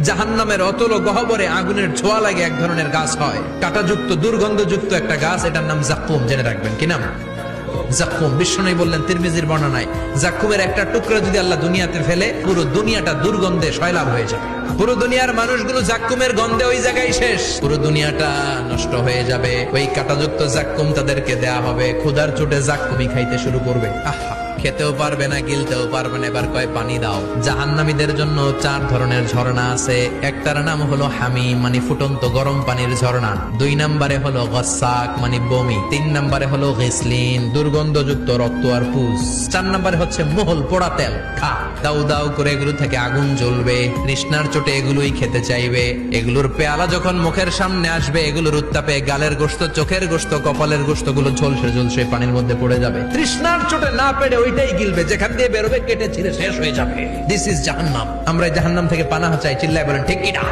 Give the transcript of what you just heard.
জাহান্নামের অতল গহ্বরে আগুনের ছোঁয়া লাগে এক ধরনের গাছ হয়, কাঁটাযুক্ত দুর্গন্ধযুক্ত একটা গাছ, এটার নাম জাক্কুম। জেনে রাখবেন। কি নাম? জাক্কুম। বিষ্ণু বললেন তিরমিজির বর্ণনায়, জাক্কুমের একটা টুকরা যদি আল্লাহ দুনিয়াতে ফেলে, পুরো দুনিয়াটা দুর্গন্ধে সয়লাব হয়ে যাবে। পুরো দুনিয়ার মানুষগুলো জাক্কুমের গন্ধে ওই জায়গায় শেষ, পুরো দুনিয়াটা নষ্ট হয়ে যাবে। ওই কাঁটাযুক্ত জাক্কুম তাদেরকে দেয়া হবে, ক্ষুধার চোটে জাক্কুমই খাইতে শুরু করবে। আহা, খেতেও পারবে না, গিলতেও পারবে না, এবার কয় পানি দাও। জাহান্নামীদের জন্য 4 ধরনের ঝর্ণা আছে। একটার নাম হলো হামিম, মানে ফুটন্ত গরম পানির ঝর্ণা। 2 নম্বরে হলো গসাক, মানে বমি। 3 নম্বরে হলো গিসলিন, দুর্গন্ধযুক্ত রক্ত আর পুষ। 4 নম্বরে হচ্ছে মোহল, পোড়া তেল। খা, দাউ দাউ করে এগুলো থেকে আগুন জ্বলবে, তৃষ্ণার চোটে এগুলোই খেতে চাইবে। এগুলোর পেয়ালা যখন মুখের সামনে আসবে, এগুলোর উত্তাপে গালের গোশত, চোখের গোশত, কপালের গোশত গুলো ঝলসে ঝলসে পানির মধ্যে পড়ে যাবে। তৃষ্ণার চোটে না পেরে ওইটাই গিলবে, যেখান দিয়ে বেরোবে কেটে ছিঁড়ে শেষ হয়ে যাবে। দিস ইজ জাহান্নাম। আমরা জাহান্নাম থেকে পানাহ চাই, চিল্লায় বলেন ঠিক কিনা?